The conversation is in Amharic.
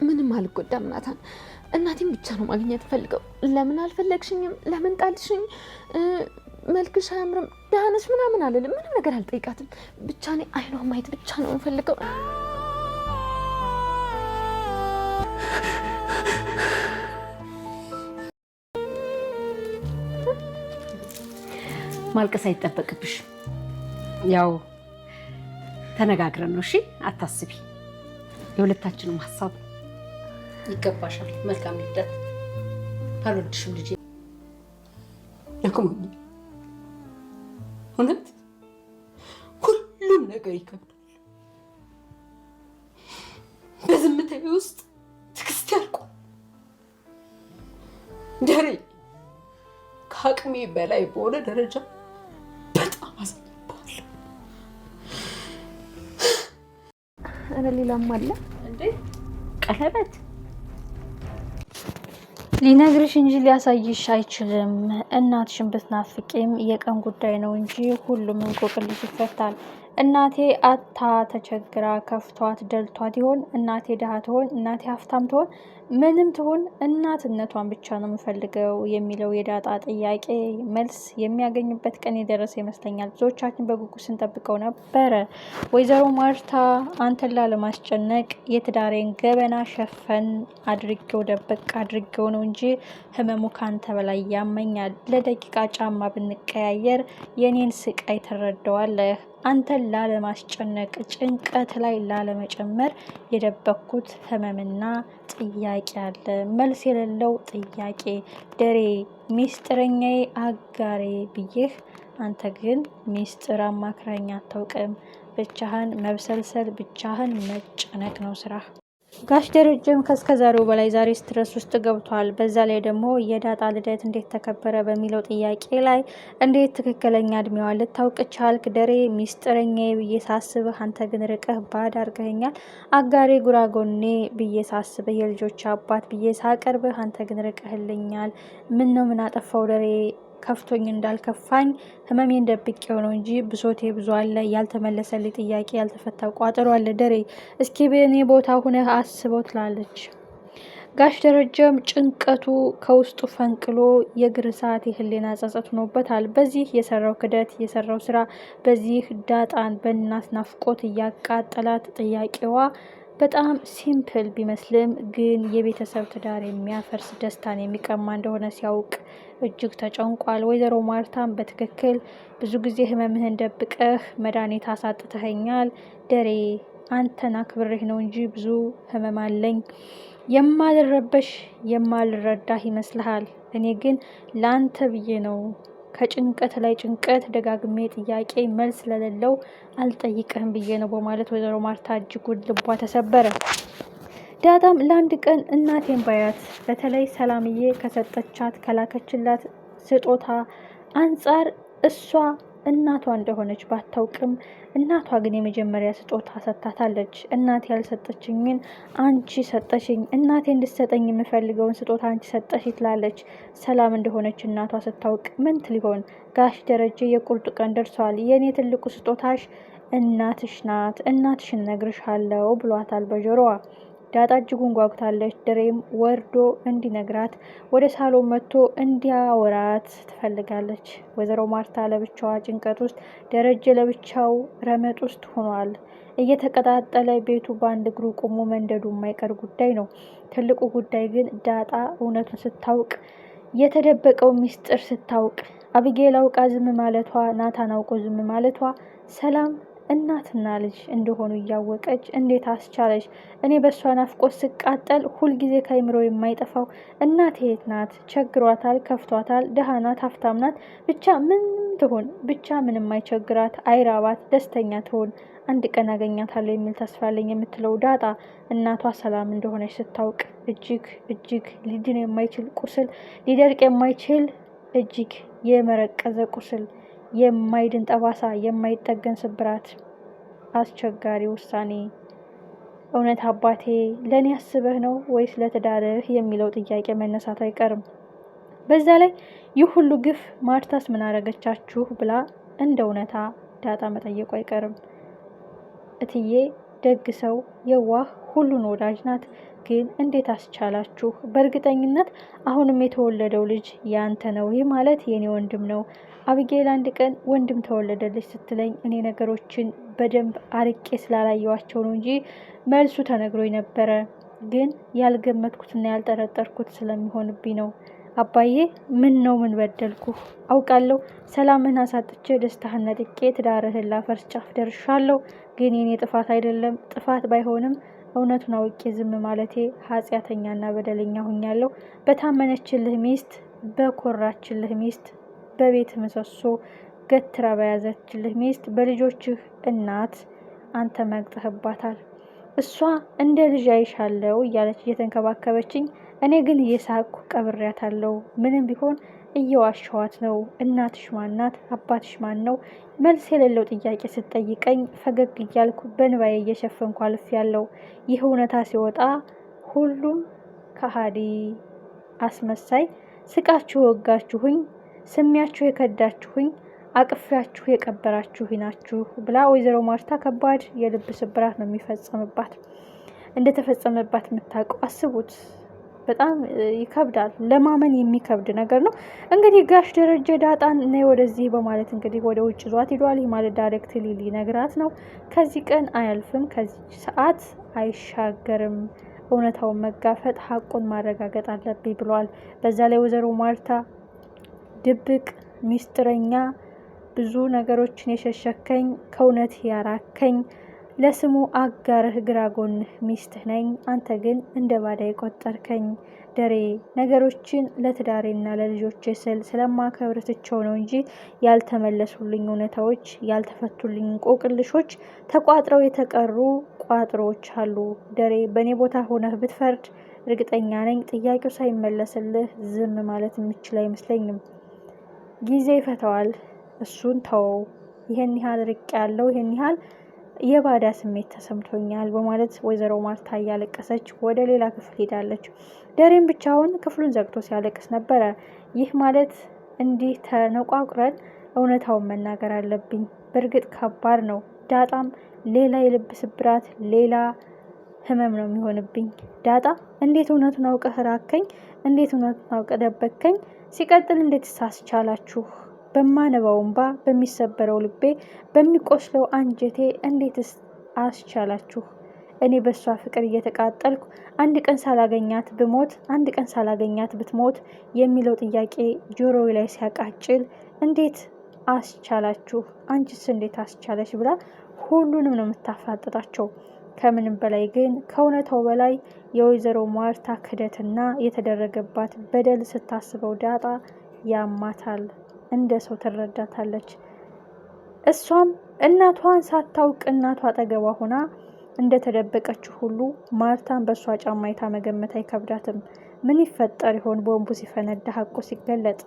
ምንም አልጎዳም ናታን። እናቴን ብቻ ነው ማግኘት ፈልገው። ለምን አልፈለግሽኝም? ለምን ጣልሽኝ? መልክሽ አያምርም፣ ደህና ነሽ ምናምን አልልም። ምንም ነገር አልጠይቃትም። ብቻ እኔ አይኗን ማየት ብቻ ነው የምፈልገው። ማልቀስ አይጠበቅብሽ። ያው ተነጋግረን ነው። እሺ አታስቢ። የሁለታችንም ሀሳብ ይገባሻል። መልካም ልደት። አልወድሽም ልጄ። ያቁመኝ። እውነት ሁሉም ነገር ይከብዳል። በዝምታዬ ውስጥ ትዕግስት ያልቋል። ደሬ ከአቅሜ በላይ በሆነ ደረጃ በጣም አዝኜብሃለሁ። እረ ሌላም አለ እንዴ? ቀለበት ሊነግርሽ እንጂ ሊያሳይሽ አይችልም። እናትሽን ብትናፍቂም የቀን ጉዳይ ነው እንጂ ሁሉም እንቆቅልሽ ይፈታል። እናቴ አታ ተቸግራ ከፍቷት ደልቷት ይሆን? እናቴ ድሃ ትሆን? እናቴ ሀብታም ትሆን? ምንም ትሆን እናትነቷን ብቻ ነው የምፈልገው የሚለው የዳጣ ጥያቄ መልስ የሚያገኝበት ቀን የደረሰ ይመስለኛል። ብዙዎቻችን በጉጉት ስንጠብቀው ነበረ። ወይዘሮ ማርታ አንተን ላለማስጨነቅ የትዳሬን ገበና ሸፈን አድርጌው ደበቅ አድርጌው ነው እንጂ ህመሙ ካንተ በላይ ያመኛል። ለደቂቃ ጫማ ብንቀያየር የኔን ስቃይ ትረዳዋለህ። አንተን ላለማስጨነቅ ጭንቀት ላይ ላለመጨመር የደበኩት ህመምና ጥያቄ አለ። መልስ የሌለው ጥያቄ። ደሬ ሚስጥረኛዬ አጋሬ ብዬህ፣ አንተ ግን ሚስጥር አማክረኝ አታውቅም። ብቻህን መብሰልሰል፣ ብቻህን መጨነቅ ነው ስራ። ጋሽ ደረጀም ከስከዛሬው በላይ ዛሬ ስትረስ ውስጥ ገብቷል። በዛ ላይ ደግሞ የዳጣ ልደት እንዴት ተከበረ በሚለው ጥያቄ ላይ እንዴት ትክክለኛ እድሜዋን ልታውቅ ቻልክ? ደሬ ሚስጥረኛዬ ብዬ ሳስብህ አንተ ግን ርቀህ ባድ አድርገኸኛል። አጋሬ ጉራጎኔ ብዬ ሳስብህ የልጆች አባት ብዬ ሳቀርብህ አንተ ግን ርቀህልኛል። ምን ነው ምን አጠፋው ደሬ? ከፍቶኝ እንዳልከፋኝ ህመሜን ደብቄው ነው እንጂ ብሶቴ ብዙ አለ። ያልተመለሰልኝ ጥያቄ፣ ያልተፈታ ቋጠሮ አለ። ደሬ እስኪ በእኔ ቦታ ሁነህ አስበው ትላለች። ጋሽ ደረጀም ጭንቀቱ ከውስጡ ፈንቅሎ የእግር ሰዓት የህሊና ጸጸት ሆኖበታል። በዚህ የሰራው ክደት፣ የሰራው ስራ፣ በዚህ ዳጣን በእናት ናፍቆት እያቃጠላት ጥያቄዋ በጣም ሲምፕል ቢመስልም ግን የቤተሰብ ትዳር የሚያፈርስ ደስታን የሚቀማ እንደሆነ ሲያውቅ እጅግ ተጨንቋል። ወይዘሮ ማርታም በትክክል ብዙ ጊዜ ህመምህን ደብቀህ መድኃኒት አሳጥተኸኛል። ደሬ አንተን አክብሬህ ነው እንጂ ብዙ ህመም አለኝ። የማልረበሽ የማልረዳህ ይመስልሃል? እኔ ግን ለአንተ ብዬ ነው ከጭንቀት ላይ ጭንቀት ደጋግሜ ጥያቄ መልስ ስለሌለው አልጠይቅህም ብዬ ነው በማለት ወይዘሮ ማርታ እጅጉን ልቧ ተሰበረ። ዳጣም ለአንድ ቀን እናቴን ባያት፣ በተለይ ሰላምዬ ከሰጠቻት ከላከችላት ስጦታ አንጻር እሷ እናቷ እንደሆነች ባታውቅም እናቷ ግን የመጀመሪያ ስጦታ ሰጥታታለች። እናቴ ያልሰጠችኝን አንቺ ሰጠሽኝ፣ እናቴ እንድትሰጠኝ የምፈልገውን ስጦታ አንቺ ሰጠሽ ትላለች። ሰላም እንደሆነች እናቷ ስታውቅ ምን ሊሆን? ጋሽ ደረጀ የቁርጡ ቀን ደርሷል፣ የእኔ ትልቁ ስጦታሽ እናትሽ ናት፣ እናትሽን እነግርሻለሁ ብሏታል በጆሮዋ። ዳጣ እጅጉን ጓጉታለች። ድሬም ወርዶ እንዲነግራት ወደ ሳሎን መጥቶ እንዲያወራት ትፈልጋለች። ወይዘሮ ማርታ ለብቻዋ ጭንቀት ውስጥ፣ ደረጀ ለብቻው ረመጥ ውስጥ ሆኗል። እየተቀጣጠለ ቤቱ በአንድ እግሩ ቆሞ መንደዱ የማይቀር ጉዳይ ነው። ትልቁ ጉዳይ ግን ዳጣ እውነቱን ስታውቅ፣ የተደበቀው ሚስጥር ስታውቅ፣ አብጌል አውቃ ዝም ማለቷ፣ ናታን አውቆ ዝም ማለቷ፣ ሰላም እናትና ልጅ እንደሆኑ እያወቀች እንዴት አስቻለች? እኔ በእሷ ናፍቆት ስቃጠል ሁልጊዜ ከአይምሮ የማይጠፋው እናቴ የት ናት? ቸግሯታል፣ ከፍቷታል፣ ደሃ ናት፣ ሀብታም ናት፣ ብቻ ምንም ትሆን፣ ብቻ ምንም አይቸግራት፣ አይራባት፣ ደስተኛ ትሆን፣ አንድ ቀን አገኛታለሁ የሚል ተስፋ አለኝ የምትለው ዳጣ እናቷ ሰላም እንደሆነች ስታውቅ እጅግ እጅግ ሊድን የማይችል ቁስል፣ ሊደርቅ የማይችል እጅግ የመረቀዘ ቁስል፣ የማይድን ጠባሳ፣ የማይጠገን ስብራት፣ አስቸጋሪ ውሳኔ። እውነት አባቴ ለእኔ አስበህ ነው ወይስ ለትዳርህ የሚለው ጥያቄ መነሳቱ አይቀርም። በዛ ላይ ይህ ሁሉ ግፍ ማርታስ ምን አረገቻችሁ ብላ እንደ እውነታ ዳጣ መጠየቁ አይቀርም። እትዬ ደግ ሰው፣ የዋህ፣ ሁሉን ወዳጅ ናት። ግን እንዴት አስቻላችሁ? በእርግጠኝነት አሁንም የተወለደው ልጅ ያንተ ነው። ይህ ማለት የኔ ወንድም ነው። አብጌል አንድ ቀን ወንድም ተወለደልሽ ስትለኝ እኔ ነገሮችን በደንብ አርቄ ስላላየዋቸው ነው እንጂ መልሱ ተነግሮኝ ነበረ። ግን ያልገመትኩትና ያልጠረጠርኩት ስለሚሆንብኝ ነው። አባዬ ምን ነው? ምን በደልኩ? አውቃለሁ ሰላምህን አሳጥቼ ደስታህን ነጥቄ ትዳርህን ላፈርስ ጫፍ ደርሻለሁ። ግን የኔ ጥፋት አይደለም። ጥፋት ባይሆንም እውነቱን አውቄ ዝም ማለቴ ኃጢአተኛና በደለኛ ሁኛለሁ። በታመነችልህ ሚስት፣ በኮራችልህ ሚስት፣ በቤት ምሰሶ ገትራ በያዘችልህ ሚስት፣ በልጆችህ እናት አንተ መግጠህባታል። እሷ እንደ ልጅ አይሻለው እያለች እየተንከባከበችኝ፣ እኔ ግን እየሳቅኩ ቀብሬያታለሁ። ምንም ቢሆን እየዋሸኋት ነው። እናትሽ ማናት? አባትሽ ማን ነው? መልስ የሌለው ጥያቄ ስትጠይቀኝ ፈገግ እያልኩ በንባዬ እየሸፈንኩ አልፌያለሁ። ይህ እውነታ ሲወጣ ሁሉም ከሃዲ፣ አስመሳይ፣ ስቃችሁ ወጋችሁኝ፣ ስሚያችሁ የከዳችሁኝ፣ አቅፊያችሁ የቀበራችሁ ናችሁ ብላ ወይዘሮ ማርታ ከባድ የልብ ስብራት ነው የሚፈጸምባት። እንደተፈጸመባት የምታውቀው አስቡት። በጣም ይከብዳል። ለማመን የሚከብድ ነገር ነው። እንግዲህ ጋሽ ደረጀ ዳጣን ነይ ወደዚህ በማለት እንግዲህ ወደ ውጭ ዟት ሄዷል። ይህ ማለት ዳይሬክት ሊሊ ነግራት ነው። ከዚህ ቀን አያልፍም፣ ከዚህ ሰዓት አይሻገርም፣ እውነታውን መጋፈጥ ሀቁን ማረጋገጥ አለብኝ ብሏል። በዛ ላይ ወይዘሮ ማርታ ድብቅ ሚስጥረኛ፣ ብዙ ነገሮችን የሸሸከኝ፣ ከእውነት ያራከኝ፣ ለስሙ አጋርህ ግራ ጎንህ ሚስትህ ነኝ፣ አንተ ግን እንደ ባዳ የቆጠርከኝ ደሬ፣ ነገሮችን ለትዳሬና ለልጆቼ ስል ስለማከብር ትቼው ነው እንጂ ያልተመለሱልኝ እውነታዎች፣ ያልተፈቱልኝ እንቆቅልሾች፣ ተቋጥረው የተቀሩ ቋጥሮዎች አሉ። ደሬ፣ በእኔ ቦታ ሆነህ ብትፈርድ እርግጠኛ ነኝ ጥያቄው ሳይመለስልህ ዝም ማለት የምችል አይመስለኝም። ጊዜ ይፈተዋል። እሱን ተወው። ይህን ያህል ርቅ ያለው ይህን ያህል የባዳ ስሜት ተሰምቶኛል በማለት ወይዘሮ ማርታ እያለቀሰች ወደ ሌላ ክፍል ሄዳለች። ደሬም ብቻውን ክፍሉን ዘግቶ ሲያለቅስ ነበረ። ይህ ማለት እንዲህ ተነቋቁረን እውነታውን መናገር አለብኝ። በእርግጥ ከባድ ነው። ዳጣም ሌላ የልብ ስብራት፣ ሌላ ህመም ነው የሚሆንብኝ። ዳጣ እንዴት እውነቱን አውቀህ ራከኝ? እንዴት እውነቱን አውቀህ ደበከኝ? ሲቀጥል እንዴት ሳስቻላችሁ? በማነባው እንባ፣ በሚሰበረው ልቤ፣ በሚቆስለው አንጀቴ እንዴትስ አስቻላችሁ? እኔ በእሷ ፍቅር እየተቃጠልኩ አንድ ቀን ሳላገኛት ብሞት፣ አንድ ቀን ሳላገኛት ብትሞት የሚለው ጥያቄ ጆሮዬ ላይ ሲያቃጭል እንዴት አስቻላችሁ? አንቺስ እንዴት አስቻለች? ብላ ሁሉንም ነው የምታፋጥጣቸው። ከምንም በላይ ግን ከእውነታው በላይ የወይዘሮ ማርታ ክደትና የተደረገባት በደል ስታስበው ዳጣ ያማታል። እንደ ሰው ትረዳታለች። እሷም እናቷን ሳታውቅ እናቷ አጠገቧ ሆና እንደተደበቀችው ሁሉ ማርታን በእሷ ጫማ አይታ መገመት አይከብዳትም። ምን ይፈጠር ይሆን ቦምቡ ሲፈነዳ ሀቁ ሲገለጥ?